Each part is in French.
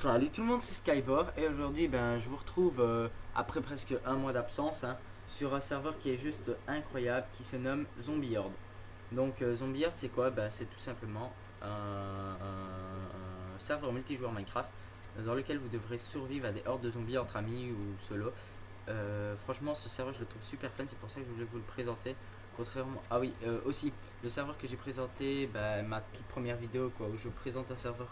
Salut tout le monde, c'est Skybor et aujourd'hui je vous retrouve après presque un mois d'absence sur un serveur qui est juste incroyable qui se nomme Zombie Horde. Donc Zombie Horde c'est quoi? C'est tout simplement un serveur multijoueur Minecraft dans lequel vous devrez survivre à des hordes de zombies entre amis ou solo. Franchement ce serveur je le trouve super fun, c'est pour ça que je voulais vous le présenter. Contrairement... Ah oui, aussi le serveur que j'ai présenté, ma toute première vidéo quoi, où je présente un serveur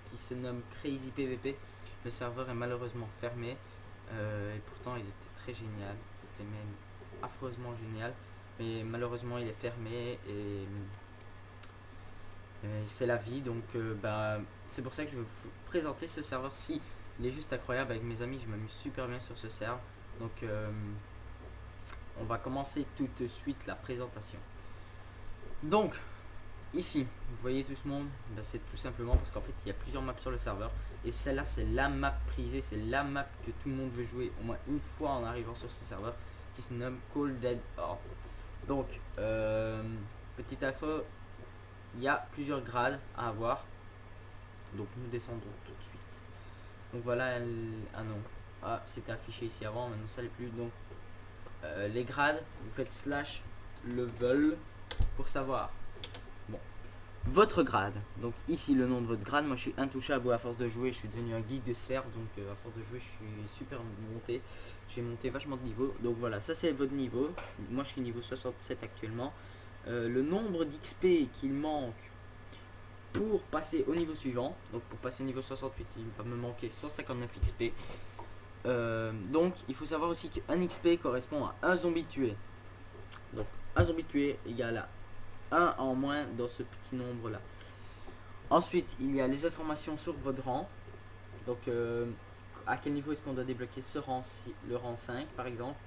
qui se nomme Crazy PVP. Le serveur est malheureusement fermé et pourtant il était très génial, il était même affreusement génial, mais malheureusement il est fermé et c'est la vie. Donc c'est pour ça que je vais vous présenter ce serveur-ci. Il est juste incroyable, avec mes amis je m'amuse super bien sur ce serveur. Donc on va commencer tout de suite la présentation. Donc ici, vous voyez tout ce monde, c'est tout simplement parce qu'en fait il y a plusieurs maps sur le serveur et celle-là c'est la map prisée, c'est la map que tout le monde veut jouer au moins une fois en arrivant sur ce serveur, qui se nomme Cold Dead Horde. Donc petite info, il y a plusieurs grades à avoir, donc nous descendons tout de suite. Donc voilà, ah non, ah c'était affiché ici avant, maintenant ça l'est plus. Donc les grades, vous faites slash level pour savoir votre grade. Donc ici le nom de votre grade. Moi je suis intouchable, à force de jouer je suis devenu un geek de serve, donc à force de jouer je suis super monté, j'ai monté vachement de niveau. Donc voilà, ça c'est votre niveau. Moi je suis niveau 67 actuellement. Le nombre d'XP qu'il manque pour passer au niveau suivant, donc pour passer au niveau 68 il va me manquer 159 XP. Donc il faut savoir aussi qu'un XP correspond à un zombie tué. Donc un zombie tué égale à 1 en moins dans ce petit nombre là. Ensuite il y a les informations sur votre rang. Donc à quel niveau est-ce qu'on doit débloquer ce rang, le rang 5 par exemple.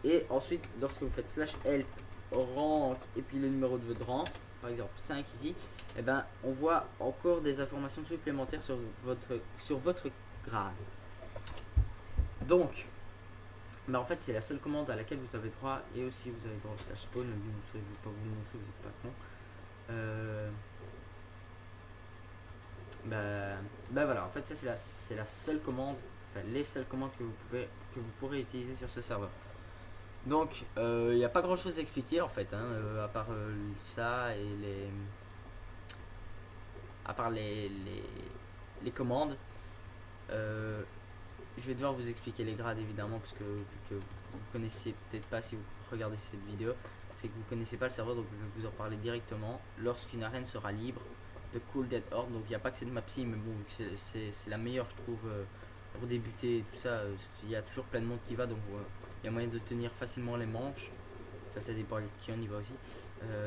Et ensuite lorsque vous faites slash help rank et puis le numéro de votre rang, par exemple 5 ici, et on voit encore des informations supplémentaires sur votre grade. Donc en fait c'est la seule commande à laquelle vous avez droit, et aussi vous avez droit au slash spawn. Je ne vais pas vous le montrer, vous n'êtes pas con. Voilà, en fait ça c'est la seule commande, enfin les seules commandes que vous pourrez utiliser sur ce serveur. Donc il n'y a pas grand chose à expliquer en fait, à part ça et les commandes. Je vais devoir vous expliquer les grades évidemment, parce que vu que vous connaissez peut-être pas, si vous regardez cette vidéo, c'est que vous connaissez pas le serveur, donc je vais vous en parler directement. Lorsqu'une arène sera libre de Cold Dead Horde, donc il n'y a pas que cette map-ci, mais bon, vu que c'est la meilleure je trouve pour débuter et tout ça, il y a toujours plein de monde qui va, donc il y a moyen de tenir facilement les manches. Enfin ça dépend qui on y va aussi.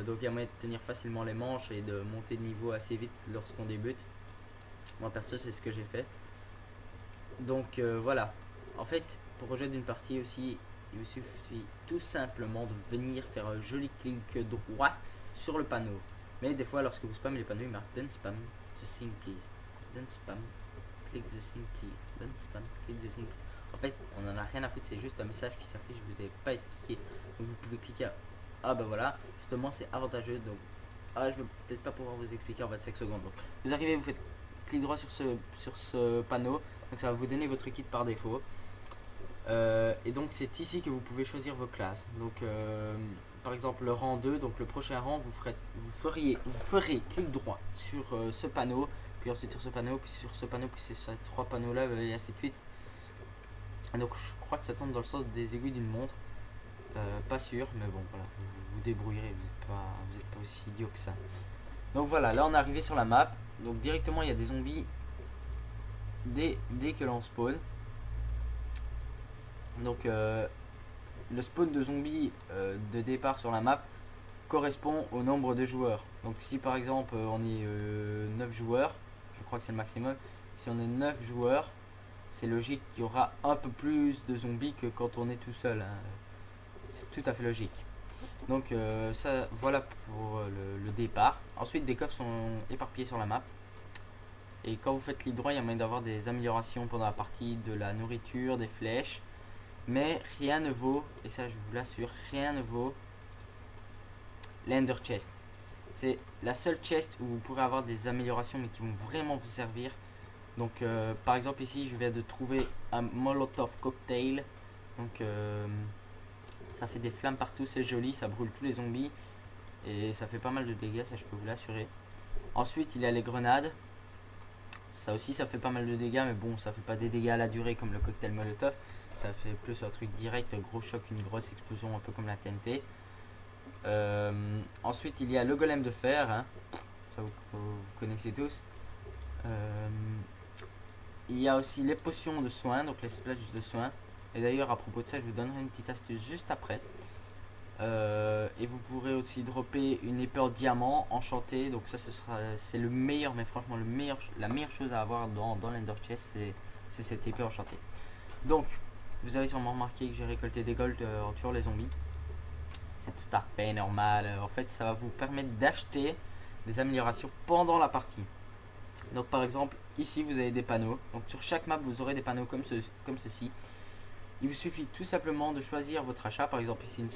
Donc il y a moyen de tenir facilement les manches et de monter de niveau assez vite lorsqu'on débute. Moi perso c'est ce que j'ai fait. Donc voilà, en fait pour rejoindre une partie aussi il vous suffit tout simplement de venir faire un joli clic droit sur le panneau. Mais des fois lorsque vous spammez les panneaux il marque don't spam the thing please, don't spam click the thing please, don't spam click the thing please. En fait on en a rien à foutre, c'est juste un message qui s'affiche, vous n'avez pas cliqué, donc vous pouvez cliquer à... Ah voilà, justement c'est avantageux. Donc je vais peut-être pas pouvoir vous expliquer en 25 secondes. Donc vous arrivez, vous faites clic droit sur ce panneau, donc ça va vous donner votre kit par défaut. Et donc c'est ici que vous pouvez choisir vos classes. Donc par exemple le rang 2, donc le prochain rang, vous ferez clic droit sur ce panneau, puis ensuite sur ce panneau, puis sur ce panneau, puis sur ces 3 panneaux là, et ainsi de suite. Donc je crois que ça tombe dans le sens des aiguilles d'une montre. Pas sûr, mais bon voilà, vous vous débrouillerez, vous êtes pas aussi idiot que ça. Donc voilà, là on est arrivé sur la map. Donc directement il y a des zombies dès que l'on spawn. Donc le spawn de zombies de départ sur la map correspond au nombre de joueurs. Donc si par exemple on est 9 joueurs, je crois que c'est le maximum. Si on est 9 joueurs, c'est logique qu'il y aura un peu plus de zombies que quand on est tout seul, c'est tout à fait logique. Donc ça, voilà pour le départ. Ensuite des coffres sont éparpillés sur la map. Et quand vous faites clic droit, il y a moyen d'avoir des améliorations pendant la partie, de la nourriture, des flèches. Mais rien ne vaut, et ça je vous l'assure, rien ne vaut l'Ender Chest. C'est la seule chest où vous pourrez avoir des améliorations mais qui vont vraiment vous servir. Donc par exemple ici je viens de trouver un Molotov cocktail. Donc ça fait des flammes partout, c'est joli, ça brûle tous les zombies. Et ça fait pas mal de dégâts, ça je peux vous l'assurer. Ensuite il y a les grenades. Ça aussi ça fait pas mal de dégâts, mais bon ça fait pas des dégâts à la durée comme le cocktail Molotov. Ça fait plus un truc direct, un gros choc, une grosse explosion un peu comme la TNT. Ensuite il y a le golem de fer, hein. Ça vous connaissez tous. Il y a aussi les potions de soins, donc les splashs de soins. Et d'ailleurs à propos de ça je vous donnerai une petite astuce juste après. Et vous pourrez aussi dropper une épée en diamant enchantée. Donc ça c'est le meilleur, mais franchement la meilleure chose à avoir dans l'Ender Chest, c'est cette épée enchantée. Donc vous avez sûrement remarqué que j'ai récolté des golds en tuant les zombies. C'est tout à fait normal. En fait ça va vous permettre d'acheter des améliorations pendant la partie. Donc par exemple ici vous avez des panneaux. Donc sur chaque map vous aurez des panneaux comme ceci. Il vous suffit tout simplement de choisir votre achat. Par exemple ici une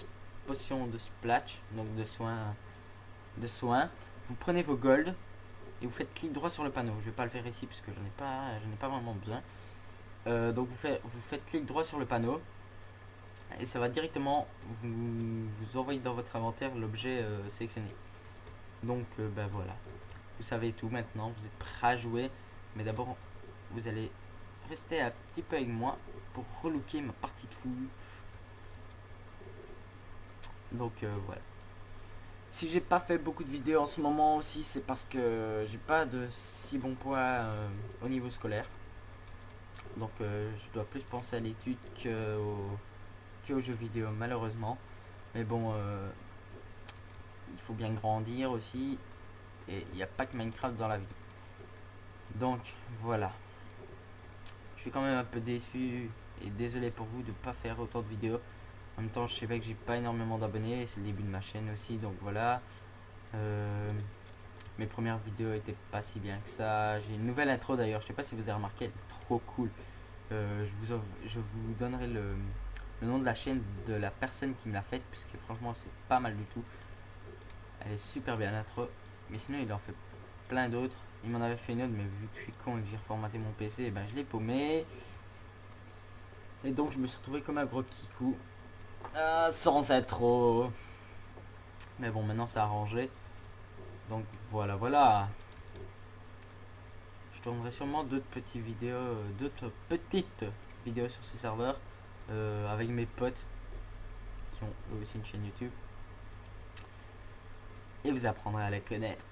potion de splash, donc de soins. Vous prenez vos golds et vous faites clic droit sur le panneau. Je vais pas le faire ici parce que j'en ai pas vraiment besoin. Donc vous faites clic droit sur le panneau et ça va directement vous envoyer dans votre inventaire l'objet sélectionné. Donc ben voilà, vous savez tout maintenant, vous êtes prêt à jouer. Mais d'abord vous allez rester un petit peu avec moi pour relooker ma partie de fou. Donc voilà. Si j'ai pas fait beaucoup de vidéos en ce moment aussi, c'est parce que j'ai pas de si bon poids au niveau scolaire. Donc je dois plus penser à l'étude qu'aux jeux vidéo malheureusement. Mais bon, il faut bien grandir aussi. Et il n'y a pas que Minecraft dans la vie. Donc voilà. Je suis quand même un peu déçu et désolé pour vous de pas faire autant de vidéos. En même temps je sais pas que j'ai pas énormément d'abonnés, c'est le début de ma chaîne aussi, donc voilà. Mes premières vidéos étaient pas si bien que ça. J'ai une nouvelle intro d'ailleurs, je sais pas si vous avez remarqué, elle est trop cool. Je vous donnerai le nom de la chaîne de la personne qui me l'a faite, puisque franchement c'est pas mal du tout. Elle est super bien l'intro, mais sinon il en fait plein d'autres. Il m'en avait fait une autre, mais vu que je suis con et que j'ai reformaté mon PC, et ben je l'ai paumé. Et donc je me suis retrouvé comme un gros kikou. Sans intro. Mais bon, maintenant c'est arrangé. Donc voilà. Je tournerai sûrement d'autres petites vidéos sur ce serveur avec mes potes qui ont eux aussi une chaîne YouTube. Et vous apprendrez à les connaître.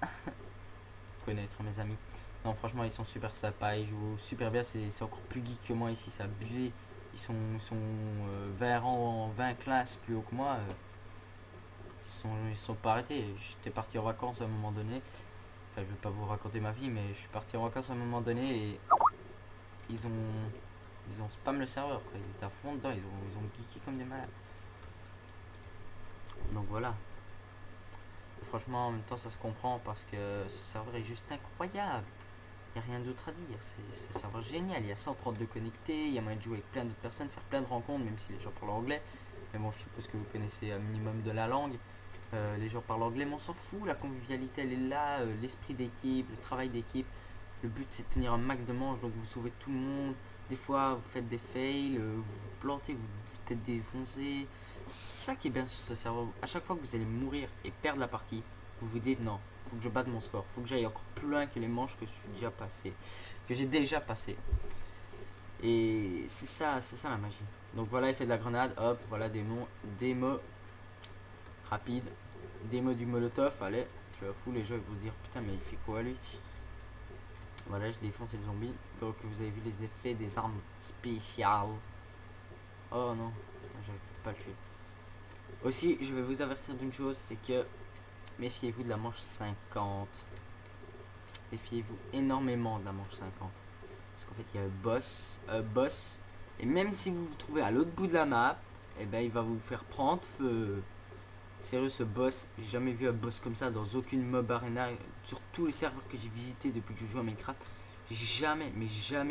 Connaître mes amis. Non, franchement, ils sont super sympas, ils jouent super bien. C'est encore plus geek que moi ici, c'est abusé. Ils sont 20 classes plus haut que moi. Ils sont pas arrêtés. J'étais parti en vacances à un moment donné. Enfin, je vais pas vous raconter ma vie, mais je suis parti en vacances à un moment donné et ils ont spam le serveur, quoi. Ils étaient à fond dedans, ils ont geeké comme des malades. Donc voilà. Et franchement, en même temps, ça se comprend parce que ce serveur est juste incroyable. Il n'y a rien d'autre à dire. C'est un serveur génial. Il y a 132 connectés. Il y a moyen de jouer avec plein d'autres personnes, faire plein de rencontres, même si les gens parlent anglais. Mais bon, je suppose que vous connaissez un minimum de la langue. Les gens parlent anglais, mais on s'en fout. La convivialité, elle est là. L'esprit d'équipe, le travail d'équipe. Le but, c'est de tenir un max de manches. Donc, vous sauvez tout le monde. Des fois, vous faites des fails. Vous vous plantez, vous êtes défoncé. C'est ça qui est bien sur ce serveur. À chaque fois que vous allez mourir et perdre la partie, vous vous dites non, faut que je batte mon score, faut que j'aille encore plus loin que les manches que j'ai déjà passé. Et c'est ça la magie. Donc voilà, effet de la grenade, hop, voilà démo rapide, démo du molotov. Allez, je suis à fou, les gens ils vont dire putain mais il fait quoi lui. Voilà, je défonce les zombies. Donc vous avez vu les effets des armes spéciales. Oh non, j'arrive pas à le tuer. Aussi, je vais vous avertir d'une chose, c'est que méfiez-vous de la manche 50. Méfiez-vous énormément de la manche 50. Parce qu'en fait, il y a un boss. Et même si vous vous trouvez à l'autre bout de la map, et ben il va vous faire prendre feu. Sérieux, ce boss, j'ai jamais vu un boss comme ça dans aucune mob arena. Sur tous les serveurs que j'ai visités depuis que je joue à Minecraft, j'ai jamais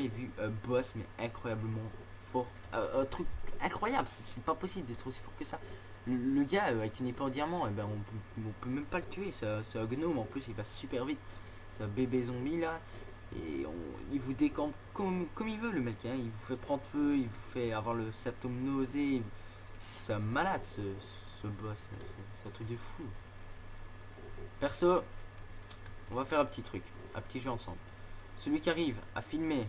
vu un boss, mais incroyablement fort. Un truc incroyable, c'est pas possible d'être aussi fort que ça. Le gars avec une épée en diamant, et ben on peut même pas le tuer. C'est un gnome en plus, il va super vite. C'est un bébé zombie là. Et il vous décampe comme il veut le mec, hein. Il vous fait prendre feu, il vous fait avoir le symptôme nausée. C'est un malade ce boss, c'est un truc de fou. Perso, on va faire un petit truc, un petit jeu ensemble. Celui qui arrive à filmer,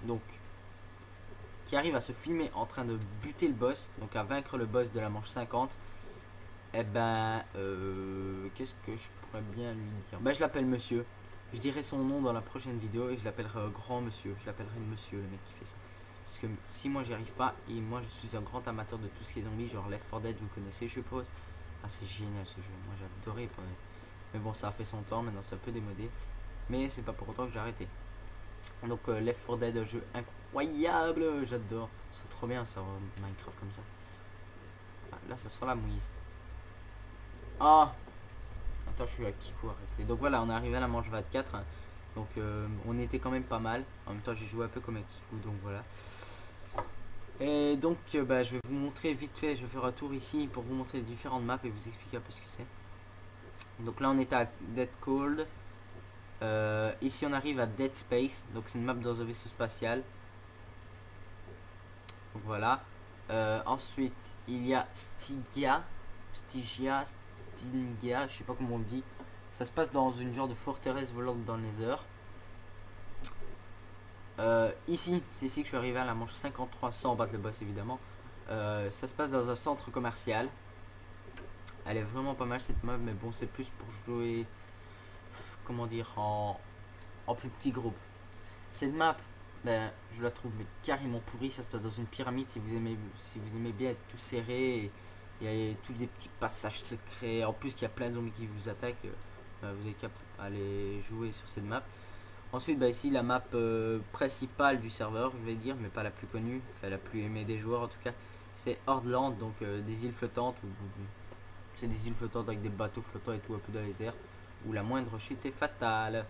donc qui arrive à se filmer en train de buter le boss, donc à vaincre le boss de la manche 50, eh ben, qu'est-ce que je pourrais bien lui dire? Ben, je l'appelle monsieur. Je dirai son nom dans la prochaine vidéo et je l'appellerai grand monsieur. Je l'appellerai monsieur, le mec qui fait ça. Parce que si moi j'y arrive pas, et moi je suis un grand amateur de tout ce qui est zombie, genre Left 4 Dead, vous connaissez, je suppose. Ah, c'est génial ce jeu, moi j'adorais. Mais bon, ça a fait son temps, maintenant c'est un peu démodé. Mais c'est pas pour autant que j'ai arrêté. Donc Left 4 Dead, un jeu incroyable, j'adore. C'est trop bien ça, Minecraft comme ça. Ah, là, ça sera la mouise. Ah, attends, je suis à Kiku à rester. Donc voilà, on est arrivé à la manche 24. Hein. Donc on était quand même pas mal. En même temps, j'ai joué un peu comme un Kiku, donc voilà. Et donc bah, je vais vous montrer vite fait, je vais faire un tour ici pour vous montrer les différentes maps et vous expliquer un peu ce que c'est. Donc là on est à Dead Cold. Ici on arrive à Dead Space, donc c'est une map dans un vaisseau spatial. Donc voilà. Ensuite il y a Stygia, je sais pas comment on le dit. Ça se passe dans une genre de forteresse volante dans les airs. Ici, c'est ici que je suis arrivé à la manche 53 sans battre le boss évidemment. Ça se passe dans un centre commercial. Elle est vraiment pas mal cette map, mais bon, c'est plus pour jouer, comment dire, en plus petit groupe. Cette map, ben, je la trouve mais carrément pourrie. Ça se passe dans une pyramide. Si vous aimez bien être tout serré, il y a tous des petits passages secrets. En plus, qu'il y a plein de zombies qui vous attaquent. Ben, vous avez qu'à aller jouer sur cette map. Ensuite, bah ici la map principale du serveur, je vais dire, mais pas la plus connue, enfin la plus aimée des joueurs en tout cas, c'est Hordland, donc des îles flottantes, c'est des îles flottantes avec des bateaux flottants et tout un peu dans les airs, où la moindre chute est fatale.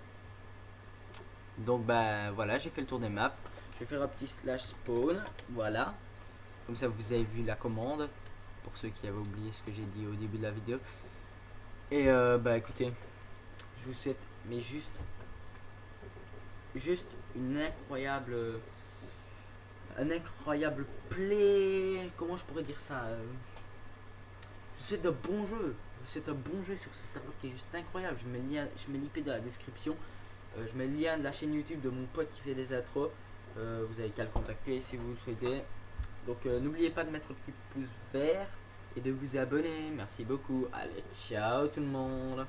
Donc bah voilà, j'ai fait le tour des maps, je vais faire un petit slash spawn, voilà, comme ça vous avez vu la commande, pour ceux qui avaient oublié ce que j'ai dit au début de la vidéo. Et bah écoutez, je vous souhaite, mais juste une incroyable un incroyable play, comment je pourrais dire ça, je vous souhaite un bon jeu, sur ce serveur qui est juste incroyable. Je mets l'IP dans la description, je mets le lien de la chaîne YouTube de mon pote qui fait des intros, vous avez qu'à le contacter si vous le souhaitez. Donc n'oubliez pas de mettre le petit pouce vert et de vous abonner, merci beaucoup, allez ciao tout le monde.